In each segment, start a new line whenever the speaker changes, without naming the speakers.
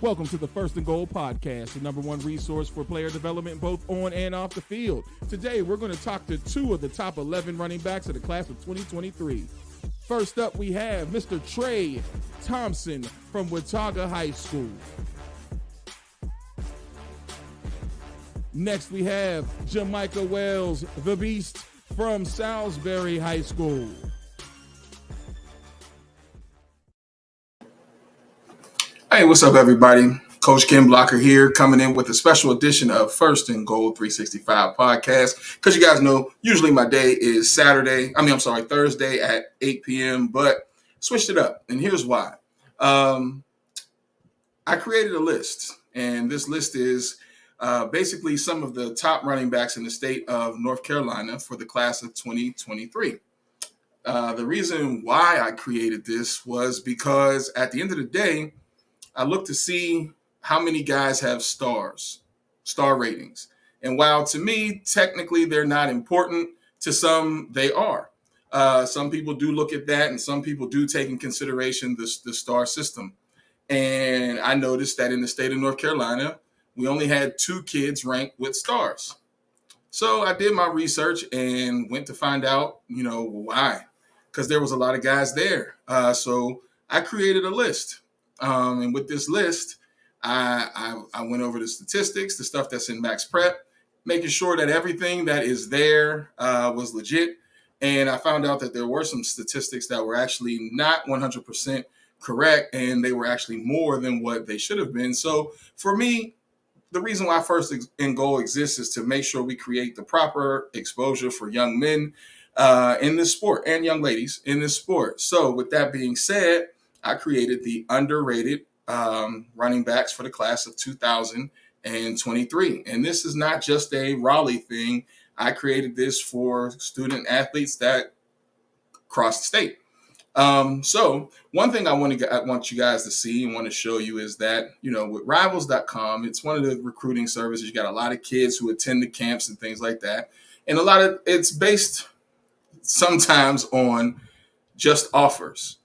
Welcome to the First and Goal podcast, the number one resource for player development both on and off the field. Today, we're going to talk to two of the top 11 running backs of the class of 2023. First up, we have Mr. Trey Thompson from Watauga High School. Next, we have Jymikaah Wells, the Beast, from Salisbury High School.
Hey, what's up, everybody? Coach Ken Blocker here, coming in with a special edition of First and Goal 365 podcast. Because you guys know, usually my day is Thursday at 8 p.m., but switched it up. And here's why. I created a list, and this list is basically some of the top running backs in the state of North Carolina for the class of 2023. The reason why I created this was because at the end of the day, I look to see how many guys have star ratings. And while to me, technically, they're not important, to some, they are. Some people do look at that, and some people do take in consideration the star system. And I noticed that in the state of North Carolina, we only had 2 kids ranked with stars. So I did my research and went to find out, why. Because there was a lot of guys there. So I created a list. And with this list, I went over the statistics, the stuff that's in Max Prep, making sure that everything that is there was legit. And I found out that there were some statistics that were actually not 100% correct, and they were actually more than what they should have been. So for me, the reason why First and Goal exists is to make sure we create the proper exposure for young men in this sport and young ladies in this sport. So with that being said, I created the underrated running backs for the class of 2023. And this is not just a Raleigh thing. I created this for student athletes that cross the state. So one thing I want you guys to see and want to show you is that, with Rivals.com, it's one of the recruiting services. You got a lot of kids who attend the camps and things like that. And it's based sometimes on just offers.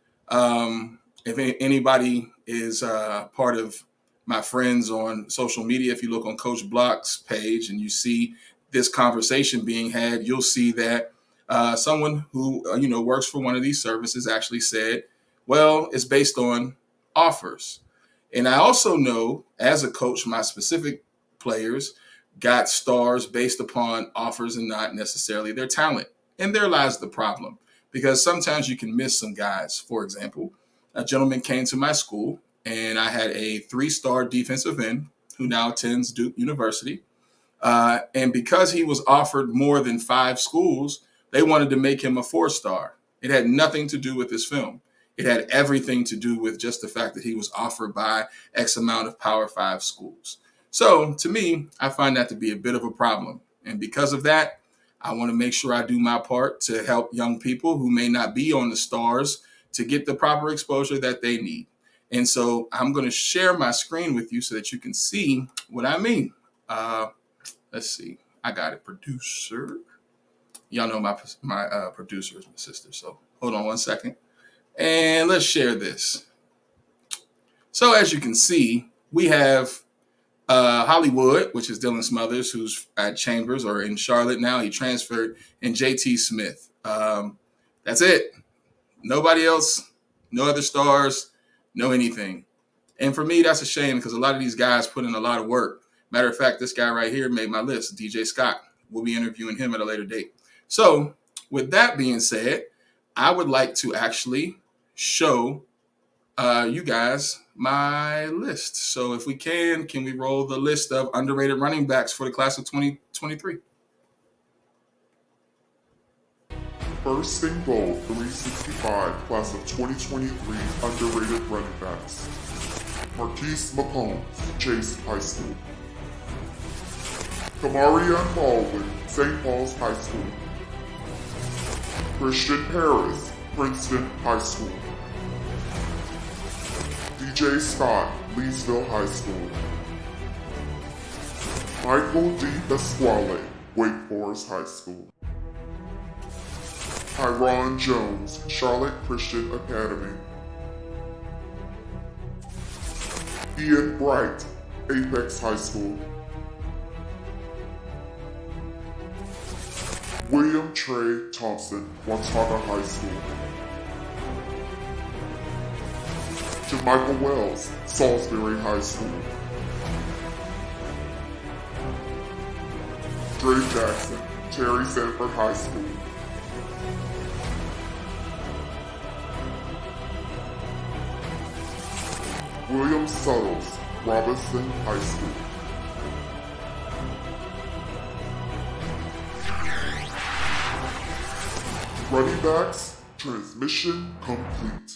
If anybody is part of my friends on social media, if you look on Coach Block's page and you see this conversation being had, you'll see that someone who works for one of these services actually said, well, it's based on offers. And I also know as a coach, my specific players got stars based upon offers and not necessarily their talent. And there lies the problem, because sometimes you can miss some guys. For example, a gentleman came to my school, and I had a 3-star defensive end who now attends Duke University. And because he was offered more than 5 schools, they wanted to make him a 4-star. It had nothing to do with his film. It had everything to do with just the fact that he was offered by X amount of Power 5 schools. So to me, I find that to be a bit of a problem. And because of that, I want to make sure I do my part to help young people who may not be on the stars to get the proper exposure that they need. And so I'm going to share my screen with you so that you can see what I mean. Let's see. I got it, producer. Y'all know my producer is my sister. So hold on one second. And let's share this. So as you can see, we have Hollywood, which is Dylan Smothers, who's at Chambers or in Charlotte now. He transferred, and JT Smith. That's it. Nobody else, no other stars, no anything. And for me, that's a shame, because a lot of these guys put in a lot of work. Matter of fact, this guy right here made my list, DJ Scott. We'll be interviewing him at a later date. So with that being said, I would like to actually show you guys my list. So if we can we roll the list of underrated running backs for the class of 2023?
First and Goal 365 class of 2023 underrated running backs. Marquise McCombs, Chase High School. Kamarion Baldwin, St. Paul's High School. Christian Harris, Princeton High School. DJ Scott, Leesville High School. Michael D. Pasquale, Wake Forest High School. Tyron Jones, Charlotte Christian Academy. Ian Bright, Apex High School. William Trey Thompson, Watauga High School. Jymikaah Wells, Salisbury High School. Trey Jackson, Terry Sanford High School. William Suttles, Robinson High School. Running backs, transmission complete.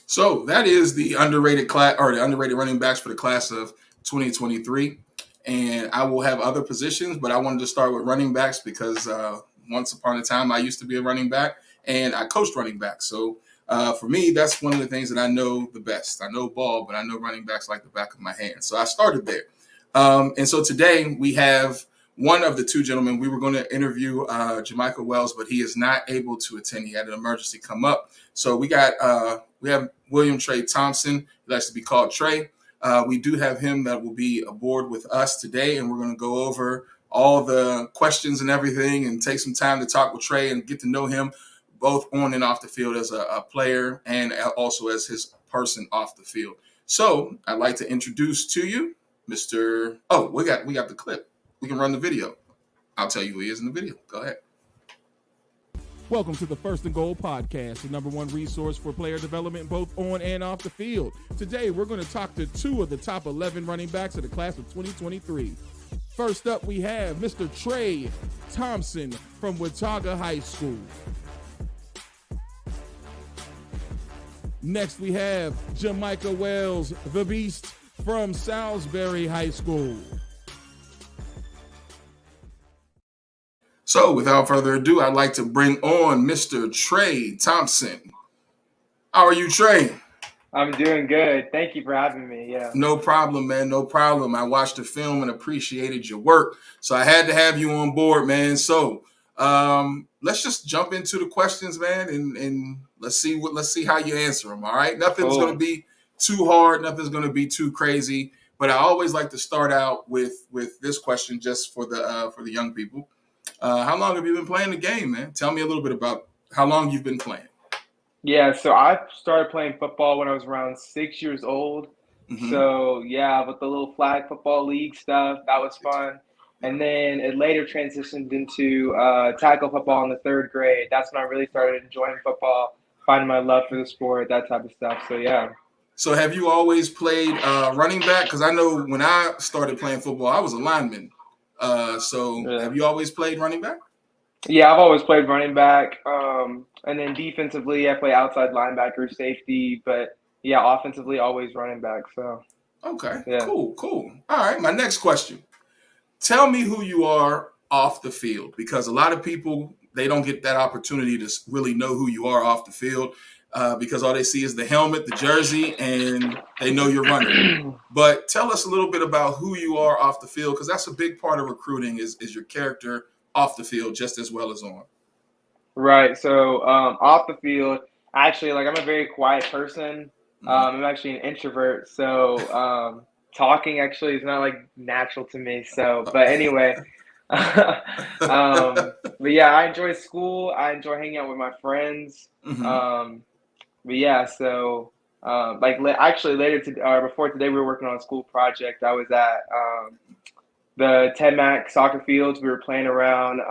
So that is the underrated class, or the underrated running backs for the class of 2023. And I will have other positions, but I wanted to start with running backs because once upon a time I used to be a running back and I coached running backs. So for me, that's one of the things that I know the best. I know ball, but I know running backs like the back of my hand. So I started there. And so today we have one of the two gentlemen. We were going to interview Jymikaah Wells, but he is not able to attend. He had an emergency come up. So we have William Trey Thompson. He likes to be called Trey. We do have him that will be aboard with us today, and we're going to go over all the questions and everything and take some time to talk with Trey and get to know him both on and off the field as a player and also as his person off the field. So I'd like to introduce to you Mr. Oh, we got the clip. We can run the video. I'll tell you who he is in the video. Go ahead.
Welcome to the First and Goal podcast, the number one resource for player development both on and off the field. Today, we're going to talk to two of the top 11 running backs of the class of 2023. First up, we have Mr. Trey Thompson from Watauga High School. Next, we have Jymikaah Wells, the Beast, from Salisbury High School.
So without further ado, I'd like to bring on Mr. Trey Thompson. How are you, Trey?
I'm doing good. Thank you for having me. Yeah.
No problem, man. No problem. I watched the film and appreciated your work. So I had to have you on board, man. So let's just jump into the questions, man, and let's see how you answer them. All right. Nothing's going to be too hard. Nothing's going to be too crazy. But I always like to start out with this question just for the young people. How long have you been playing the game, man? Tell me a little bit about how long you've been playing.
Yeah, so I started playing football when I was around 6 years old.
Mm-hmm.
So, yeah, with the little flag football league stuff, that was fun. And then it later transitioned into tackle football in the third grade. That's when I really started enjoying football, finding my love for the sport, that type of stuff. So, yeah.
So have you always played running back? Because I know when I started playing football, I was a lineman. Have you always played running back?
Yeah, I've always played running back. And then defensively, I play outside linebacker, safety. But, yeah, offensively, always running back. So,
okay,
yeah.
Cool. All right, my next question. Tell me who you are off the field, because a lot of people, they don't get that opportunity to really know who you are off the field. Because all they see is the helmet, the jersey, and they know you're running. But tell us a little bit about who you are off the field, because that's a big part of recruiting is your character off the field just as well as on.
Right. So off the field, actually, like I'm a very quiet person. I'm actually an introvert. So talking actually is not like natural to me. So, but anyway, but yeah, I enjoy school. I enjoy hanging out with my friends.
Mm-hmm.
But yeah, so actually later before today, we were working on a school project. I was at the Ted Mack soccer fields. We were playing around.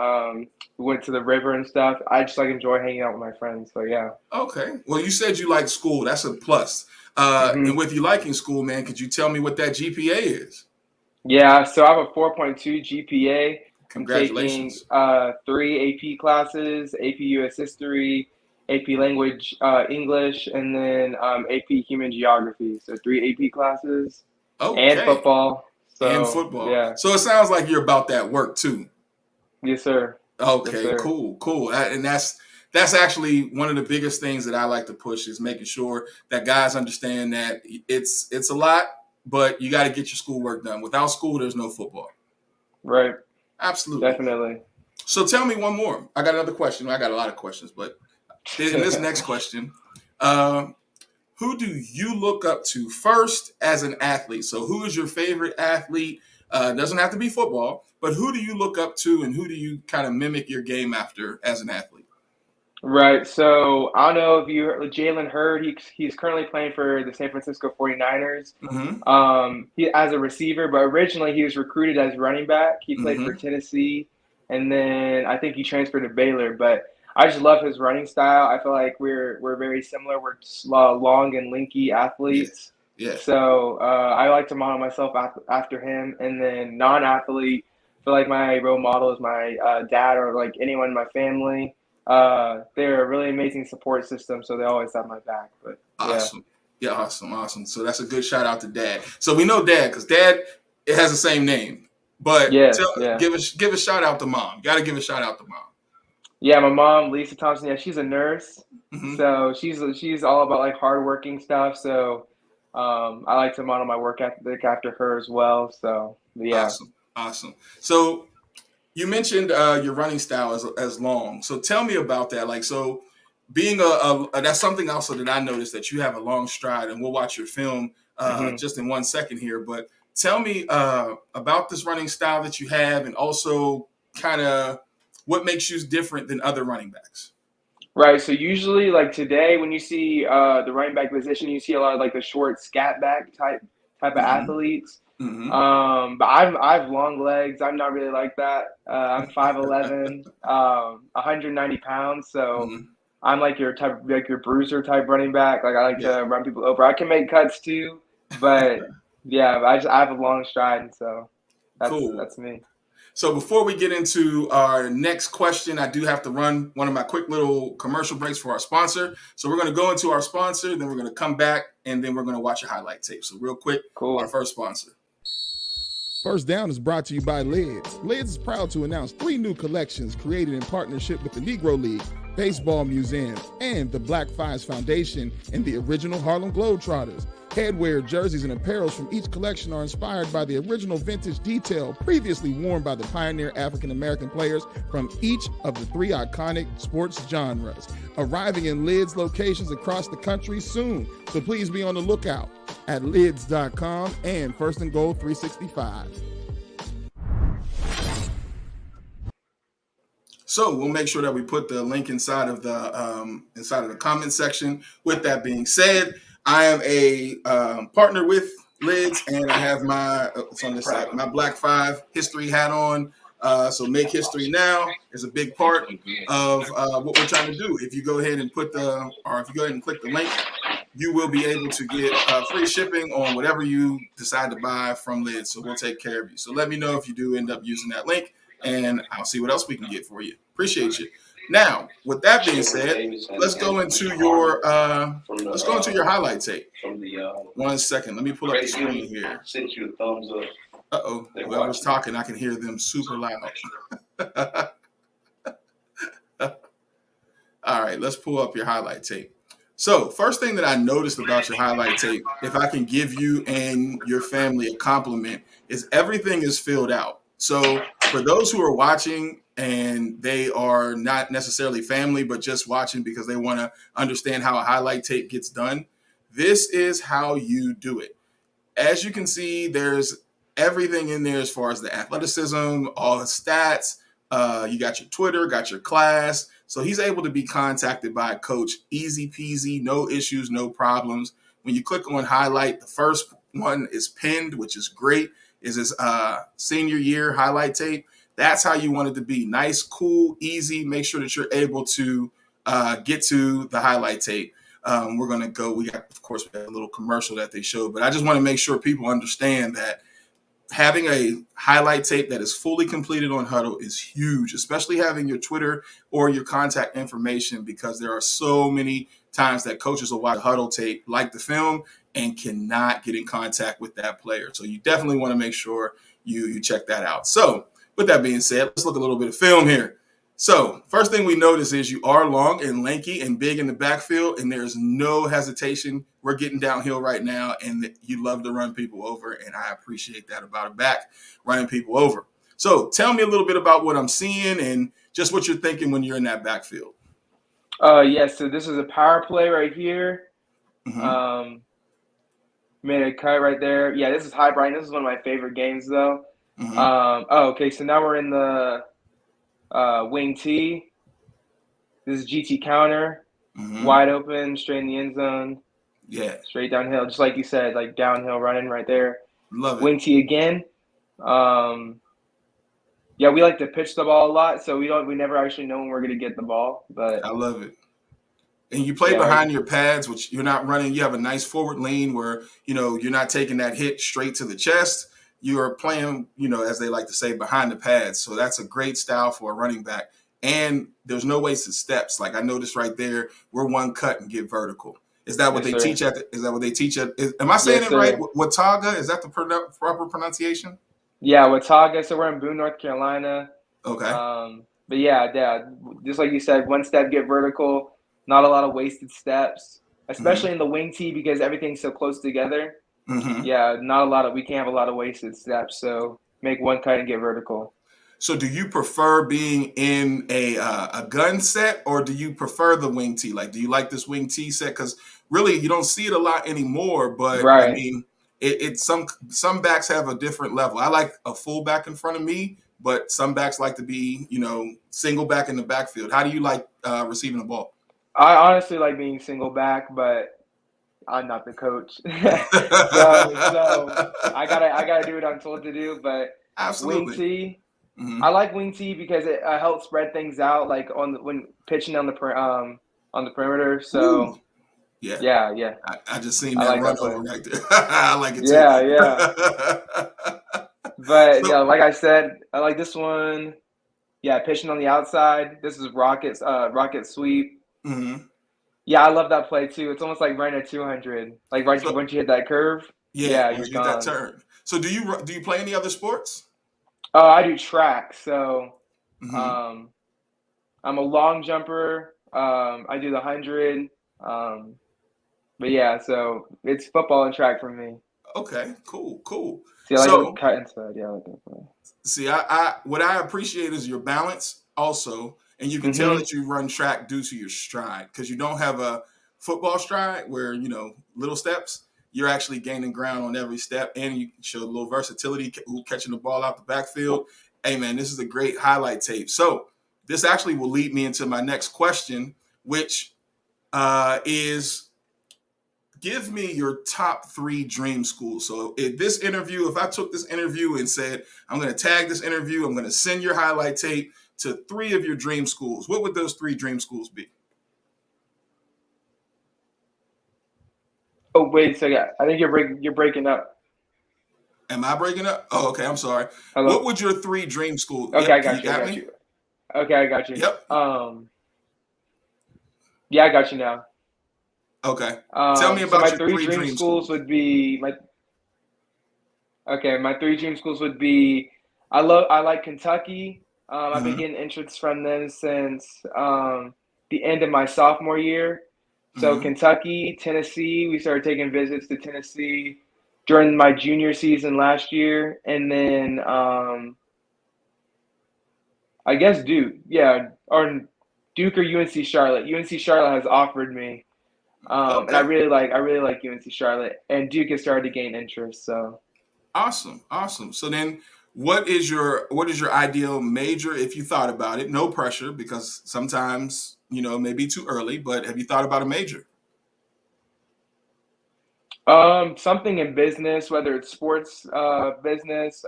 We went to the river and stuff. I just enjoy hanging out with my friends. So yeah.
Okay. Well, you said you like school. That's a plus. And with you liking school, man, could you tell me what that GPA is?
Yeah. So I have a 4.2 GPA.
Congratulations.
I'm taking 3 AP classes: AP US History, AP Language English, and then AP Human Geography. So 3 AP classes.
Okay.
And football.
Yeah. So it sounds like you're about that work too.
Yes, sir.
Okay.
Yes, sir.
Cool. And that's actually one of the biggest things that I like to push is making sure that guys understand that it's a lot, but you got to get your schoolwork done. Without school, there's no football.
Right.
Absolutely.
Definitely.
So tell me one more. I got another question. I got a lot of questions, but in this next question, who do you look up to first as an athlete? So who is your favorite athlete? Doesn't have to be football, but who do you look up to and who do you kind of mimic your game after as an athlete?
Right. So I don't know if you heard Jalen Hurd. He's currently playing for the San Francisco 49ers.
Mm-hmm.
He as a receiver, but originally he was recruited as running back. He played for Tennessee, and then I think he transferred to Baylor. But I just love his running style. I feel like we're very similar. We're long and lanky athletes.
Yeah.
So I like to model myself after him. And then non-athlete, I feel like my role model is my dad or like anyone in my family. They're a really amazing support system, so they always have my back. But
awesome. Yeah, awesome. So that's a good shout out to Dad. So we know Dad because Dad it has the same name. But give a shout out to Mom. Got to give a shout out to Mom.
Yeah, my mom, Lisa Thompson. Yeah, she's a nurse, so she's all about like hardworking stuff. So I like to model my work ethic after her as well. So yeah,
awesome. So you mentioned your running style as long. So tell me about that. Like, so being that's something also that I noticed that you have a long stride, and we'll watch your film just in 1 second here. But tell me about this running style that you have, and also kind of what makes you different than other running backs.
Right. So usually, like today, when you see the running back position, you see a lot of like the short scat back type of athletes. But I have long legs. I'm not really like that. I'm 5'11", 190 pounds. So I'm like your bruiser type running back. Like I like to run people over. I can make cuts too, but yeah, I have a long stride, and so that's me.
So before we get into our next question, I do have to run one of my quick little commercial breaks for our sponsor. So we're going to go into our sponsor, then we're going to come back, and then we're going to watch a highlight tape. So real quick, our first sponsor.
First Down is brought to you by Lids. Lids is proud to announce 3 new collections created in partnership with the Negro League, Baseball Museum, and the Black Fives Foundation and the original Harlem Globetrotters. Headwear, jerseys, and apparels from each collection are inspired by the original vintage detail previously worn by the pioneer African-American players from each of the 3 iconic sports genres. Arriving in Lids locations across the country soon, so please be on the lookout at lids.com and First and Goal 365.
So we'll make sure that we put the link inside of the comment section. With that being said, I am a partner with Lids, and I have it's on this side, my Black Five history hat on. So Make History Now is a big part of what we're trying to do. If you go ahead and click the link, you will be able to get free shipping on whatever you decide to buy from Lids. So we'll take care of you. So let me know if you do end up using that link, and I'll see what else we can get for you. Appreciate you. Now, with that being said, let's go into your highlight tape. 1 second. Let me pull up the screen here.
Sent you a thumbs up.
Uh-oh. While I was talking, I can hear them super loud. All right, let's pull up your highlight tape. So, first thing that I noticed about your highlight tape, if I can give you and your family a compliment, is everything is filled out. So, for those who are watching and they are not necessarily family, but just watching because they want to understand how a highlight tape gets done, this is how you do it. As you can see, there's everything in there as far as the athleticism, all the stats. You got your Twitter, got your class. So he's able to be contacted by a coach, easy peasy, no issues, no problems. When you click on highlight, the first one is pinned, which is great, is his senior year highlight tape. That's how you want it to be. Nice, cool, easy. Make sure that you're able to get to the highlight tape. We're going to go. We got a little commercial that they showed, but I just want to make sure people understand that having a highlight tape that is fully completed on Huddle is huge, especially having your Twitter or your contact information, because there are so many times that coaches will watch Huddle tape like the film and cannot get in contact with that player. So you definitely want to make sure you check that out. So with that being said, let's look at a little bit of film here. So first thing we notice is you are long and lanky and big in the backfield, and there's no hesitation. We're getting downhill right now, and you love to run people over, and I appreciate that about a back, running people over. So tell me a little bit about what I'm seeing and just what you're thinking when you're in that backfield.
Yes, so this is a power play right here. Um, made a cut right there. Yeah, this is High Brighton. This is one of my favorite games, though. Okay, so now we're in the wing T. This is GT counter, wide open, straight in the end zone.
Yeah.
Straight downhill, just like you said, like downhill running right there.
Love it.
Wing T again. Yeah, we like to pitch the ball a lot, so we never actually know when we're gonna get the ball. But
I love it. And you play behind your pads, which you're not running. You have a nice forward lean where, you're not taking that hit straight to the chest. You are playing, as they like to say, behind the pads. So that's a great style for a running back. And there's no wasted steps. Like I noticed right there, we're one cut and get vertical. Is that what they teach at? Is that what they teach at? Am I saying it right? Watauga, is that the proper pronunciation?
Yeah, Watauga. So we're in Boone, North Carolina.
Okay.
But yeah, just like you said, one step, get vertical. Not a lot of wasted steps, especially in the wing tee because everything's so close together. Yeah, we can't have a lot of wasted steps. So make one cut and get vertical.
So do you prefer being in a gun set or do you prefer the wing tee? Like, do you like this wing tee set? Because really, you don't see it a lot anymore. But I mean, some backs have a different level. I like a full back in front of me, but some backs like to be, single back in the backfield. How do you like receiving the ball?
I honestly like being single back, but I'm not the coach, so I gotta do what I'm told to do. But
absolutely,
wing tee. I like wing tee because it helps spread things out, like when pitching on the perimeter. So yeah.
I just seen that run over right there. I like it too.
Yeah. But like I said, I like this one. Yeah, pitching on the outside. This is rocket sweep. Yeah, I love that play too. It's almost like running a 200. Like once you hit that curve, you're
get
gone.
that turn. So do you play any other sports?
Oh, I do track. So I'm a long jumper. I do the 100. But yeah, so it's football and track for me.
Okay, cool.
See, I like the cut inside. Yeah, I like that play.
See, what I appreciate is your balance also. And you can tell that you run track due to your stride because you don't have a football stride where, little steps. You're actually gaining ground on every step and you show a little versatility catching the ball out the backfield. Hey, man, this is a great highlight tape. So this actually will lead me into my next question, which is give me your top 3 dream schools. So if I took this interview and said, I'm going to tag this interview, I'm going to send your highlight tape to 3 of your dream schools, what would those 3 dream schools be?
Oh, wait a second. I think you're breaking up.
Am I breaking up? Oh, okay. I'm sorry.
Hello?
What would your 3 dream schools?
Okay, I got you. Okay, I got you.
Yep.
Yeah, I got you now.
Okay. Tell me about
my
your 3 dream schools.
would be my 3 dream schools would be I like Kentucky. I've been getting interest from them since the end of my sophomore year. So Kentucky, Tennessee, we started taking visits to Tennessee during my junior season last year. And then I guess Duke. Yeah, or Duke or UNC Charlotte. UNC Charlotte has offered me. And I really like UNC Charlotte. And Duke has started to gain interest. So
Awesome. So then what is your ideal major if you thought about it? No pressure because sometimes, it may be too early, but have you thought about a major?
Something in business, whether it's sports business,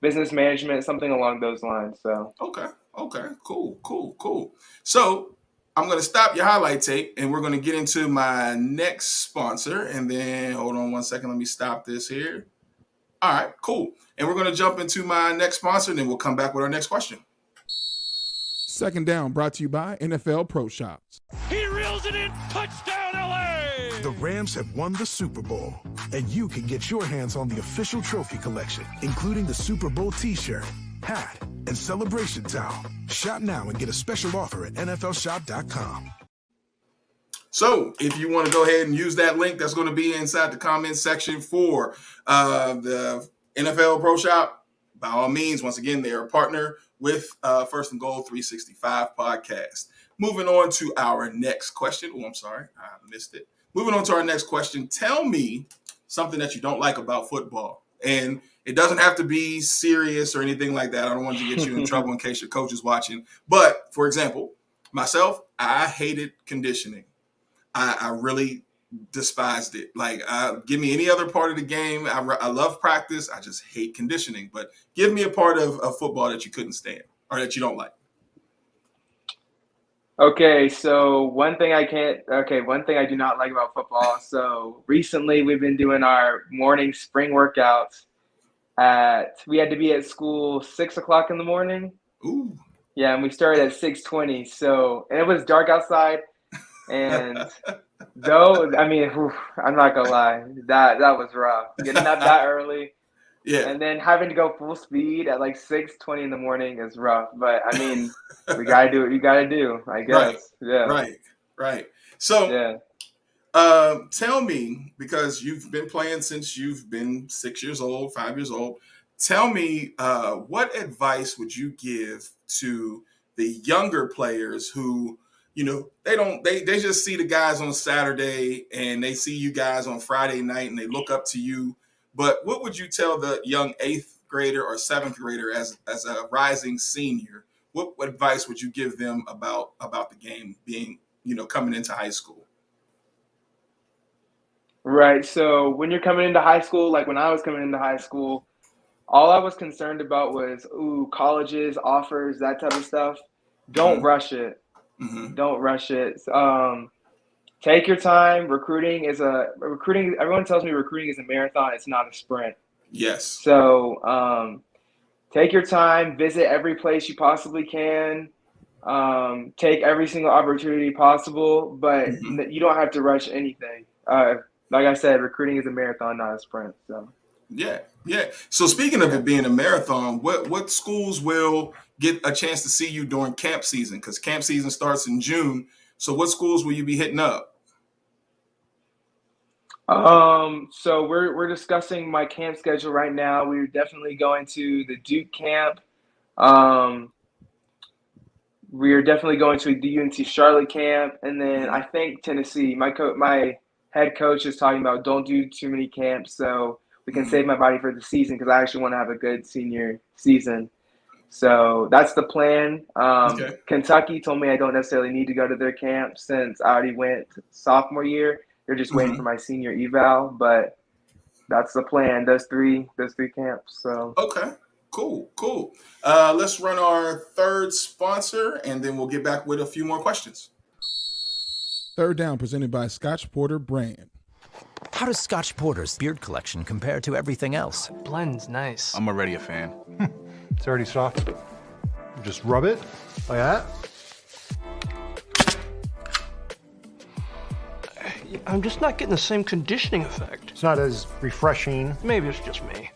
business management, something along those lines. So
Okay. Cool. So I'm going to stop your highlight tape and we're going to get into my next sponsor. And then hold on one second. Let me stop this here. All right, cool. And we're going to jump into my next sponsor, and then we'll come back with our next question.
Second down brought to you by NFL Pro Shops.
He reels it in, touchdown LA!
The Rams have won the Super Bowl, and you can get your hands on the official trophy collection, including the Super Bowl t-shirt, hat, and celebration towel. Shop now and get a special offer at NFLshop.com.
So if you want to go ahead and use that link, that's going to be inside the comments section for the NFL Pro Shop. By all means, once again, they are a partner with First and Goal 365 podcast. Moving on to our next question. Oh, I'm sorry. I missed it. moving on to our next question. Tell me something that you don't like about football. And it doesn't have to be serious or anything like that. I don't want to get you in trouble in case your coach is watching. But, for example, myself, I hated conditioning. I really despised it. Like, give me any other part of the game. I love practice. I just hate conditioning. But give me a part of football that you couldn't stand or that you don't like.
Okay, so one thing I do not like about football. So recently we've been doing our morning spring workouts we had to be at school 6:00 in the morning.
Ooh.
Yeah, and we started at 6:20. So, and it was dark outside. And though, I mean, I'm not gonna lie, that was rough. Getting up that early.
Yeah.
And then having to go full speed at like 6:20 in the morning is rough. But I mean, we gotta do what you gotta do, I guess.
Right.
Yeah.
Right. So
Yeah.
tell me, because you've been playing since you've been 6 years old, 5 years old. Tell me, what advice would you give to the younger players who, they just see the guys on Saturday and they see you guys on Friday night and they look up to you. But what would you tell the young 8th grader or 7th grader as a rising senior? What advice would you give them about the game being, coming into high school?
Right. So when you're coming into high school, like when I was coming into high school, all I was concerned about was, colleges, offers, that type of stuff. Don't rush it.
Mm-hmm.
Don't rush it. Take your time. Recruiting. Everyone tells me recruiting is a marathon. It's not a sprint.
Yes.
So take your time. Visit every place you possibly can. Take every single opportunity possible, but you don't have to rush anything. Like I said, recruiting is a marathon, not a sprint. So.
Yeah. So speaking of it being a marathon, what schools will get a chance to see you during camp season? Because camp season starts in June. So what schools will you be hitting up?
So we're discussing my camp schedule right now. We're definitely going to the Duke camp. We are definitely going to the UNC Charlotte camp, and then I think Tennessee. My head coach is talking about don't do too many camps, so we can save my body for the season because I actually want to have a good senior season. So that's the plan.
Okay.
Kentucky told me I don't necessarily need to go to their camp since I already went sophomore year. They're just waiting for my senior eval, but that's the plan. Those three camps. So
okay, cool. Let's run our third sponsor, and then we'll get back with a few more questions.
Third Down, presented by Scotch Porter Brand.
How does Scotch Porter's beard collection compare to everything else?
Blend's nice.
I'm already a fan.
It's already soft. Just rub it like that.
I'm just not getting the same conditioning effect.
It's not as refreshing.
Maybe it's just me.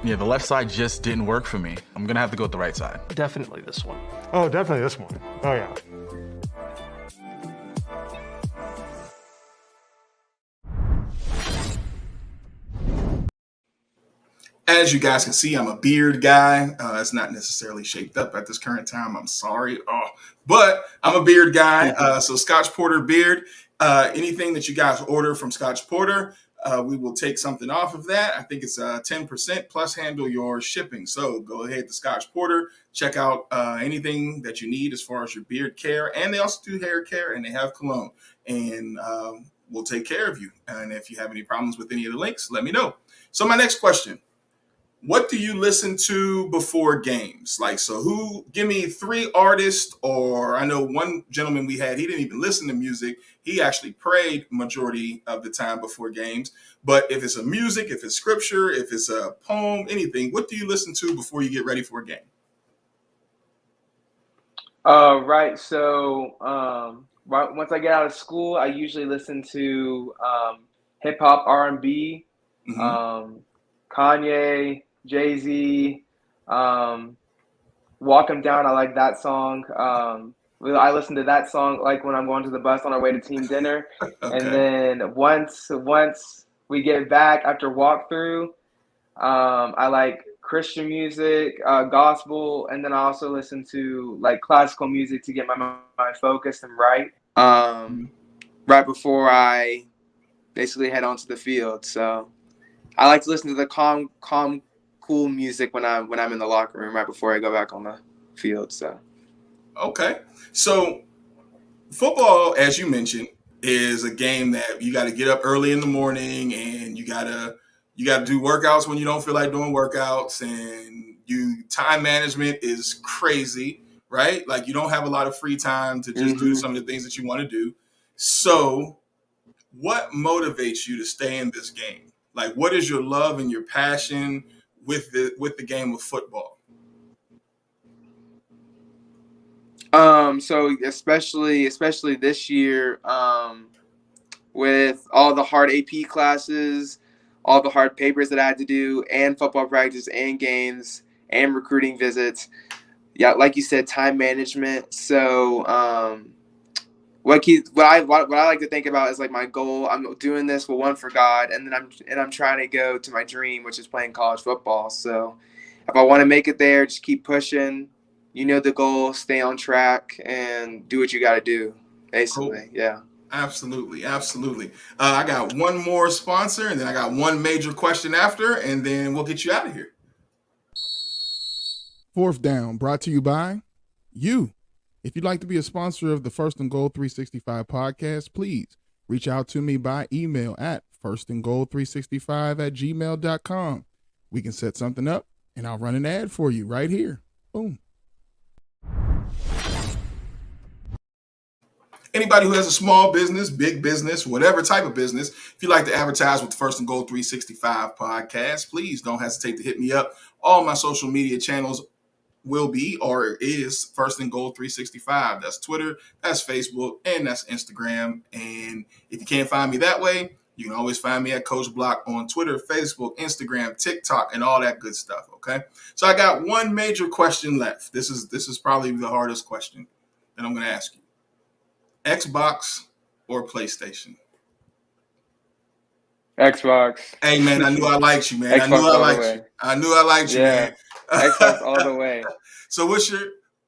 Yeah, the left side just didn't work for me. I'm gonna have to go with the right side.
Definitely this one.
Oh, definitely this one. Oh, yeah.
As you guys can see, I'm a beard guy. It's not necessarily shaped up at this current time. I'm sorry. But I'm a beard guy. So Scotch Porter Beard, anything that you guys order from Scotch Porter, we will take something off of that. I think it's 10% plus handle your shipping. So go ahead to Scotch Porter, check out anything that you need as far as your beard care. And they also do hair care, and they have cologne. And we'll take care of you. And if you have any problems with any of the links, let me know. So my next question. What do you listen to before games? Give me 3 artists, or I know one gentleman we had, he didn't even listen to music. He actually prayed majority of the time before games. But if it's a music, if it's scripture, if it's a poem, anything, what do you listen to before you get ready for a game?
Right. So once I get out of school, I usually listen to hip hop, R&B, Kanye, Jay-Z, Walk 'Em Down. I like that song. I listen to that song like when I'm going to the bus on our way to team dinner.
Okay.
And then once we get back after walkthrough, I like Christian music, gospel, and then I also listen to like classical music to get my mind focused and right. Right before I basically head onto the field. So I like to listen to the calm, cool music when I'm in the locker room right before I go back on the field. So
Okay. So football, as you mentioned, is a game that you got to get up early in the morning, and you gotta do workouts when you don't feel like doing workouts, and time management is crazy, right? Like you don't have a lot of free time to just do some of the things that you want to do. So what motivates you to stay in this game? Like, what is your love and your passion with the game of football?
So especially this year, with all the hard AP classes, all the hard papers that I had to do, and football practice and games and recruiting visits. Yeah, like you said, time management. So what I like to think about is like my goal. I'm doing this for God, and then I'm trying to go to my dream, which is playing college football. So if I want to make it there, just keep pushing. You know the goal, stay on track, and do what you got to do, basically.
Cool.
Yeah.
Absolutely. I got one more sponsor, and then I got one major question after, and then we'll get you out of here.
Fourth Down, brought to you by you. If you'd like to be a sponsor of the First and Goal 365 podcast, please reach out to me by email at firstandgoal365@gmail.com. We can set something up, and I'll run an ad for you right here. Boom.
Anybody who has a small business, big business, whatever type of business, if you'd like to advertise with the First and Goal 365 podcast, please don't hesitate to hit me up. All my social media channels will be or is First and Goal 365. That's Twitter, that's Facebook, and that's Instagram. And if you can't find me that way, you can always find me at Coach Block on Twitter, Facebook, Instagram, TikTok, and all that good stuff. Okay. So I got one major question left. This is probably the hardest question that I'm going to ask you. Xbox or PlayStation?
Xbox.
Hey man, I knew I liked you, man.
Xbox
I knew I liked you, man.
Xbox all the way.
So what's your?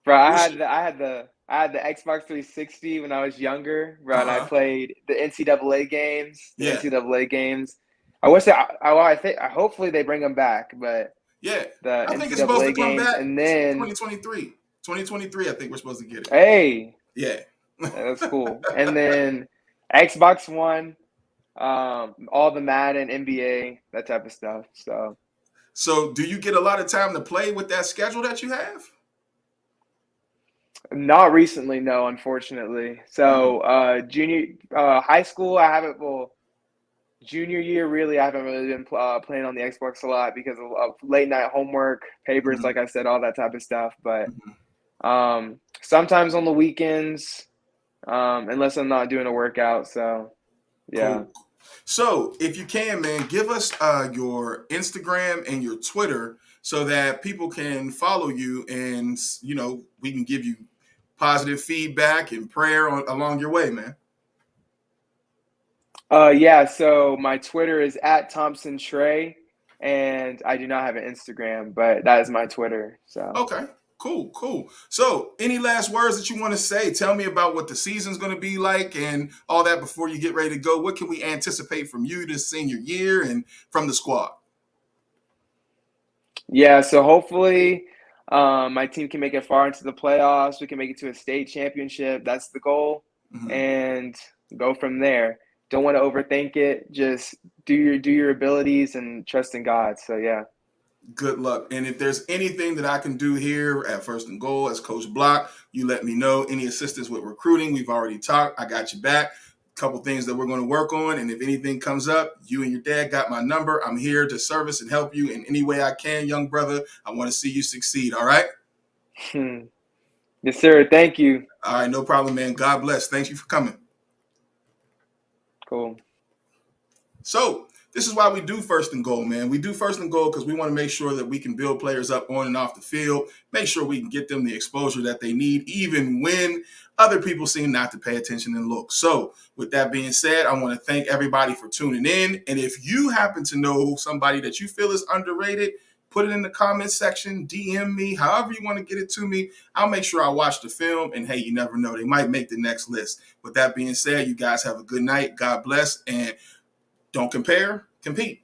Bro, I had the Xbox 360 when I was younger, bro, and I played the NCAA games. I wish I think hopefully they bring them back, but
yeah,
the
I think
NCAA
it's supposed to come
games,
back.
and then
2023. I think we're supposed to get it.
Hey,
yeah,
that's cool. And then Xbox One, all the Madden, NBA, that type of stuff.
So do you get a lot of time to play with that schedule that you have?
Not recently, no, unfortunately. So high school, I haven't. Well, junior year, really, I haven't really been playing on the Xbox a lot because of late night homework, papers, like I said, all that type of stuff. But sometimes on the weekends, unless I'm not doing a workout. So yeah.
Cool. So if you can, man, give us your Instagram and your Twitter so that people can follow you, and we can give you positive feedback and prayer along your way, man.
Yeah, so my Twitter is at Thompson Trey, and I do not have an Instagram, but that is my Twitter. So
okay, cool. So any last words that you want to say? Tell me about what the season's going to be like and all that before you get ready to go. What can we anticipate from you this senior year and from the squad?
Yeah, so hopefully my team can make it far into the playoffs. We can make it to a state championship. That's the goal, and go from there. Don't want to overthink it. Just do your abilities and trust in God. So yeah.
Good luck. And if there's anything that I can do here at First and Goal as Coach Block, you let me know. Any assistance with recruiting, we've already talked. I got you back. A couple things that we're going to work on. And if anything comes up, you and your dad got my number. I'm here to service and help you in any way I can, young brother. I want to see you succeed. All right?
Yes, sir. Thank you.
All right. No problem, man. God bless. Thank you for coming.
Cool.
So this is why we do First and Goal, man. We do First and Goal because we want to make sure that we can build players up on and off the field, make sure we can get them the exposure that they need, even when other people seem not to pay attention and look. So with that being said, I want to thank everybody for tuning in. And if you happen to know somebody that you feel is underrated, put it in the comment section, DM me, however you want to get it to me. I'll make sure I watch the film. And hey, you never know, they might make the next list. With that being said, you guys have a good night. God bless. And Don't compare, compete.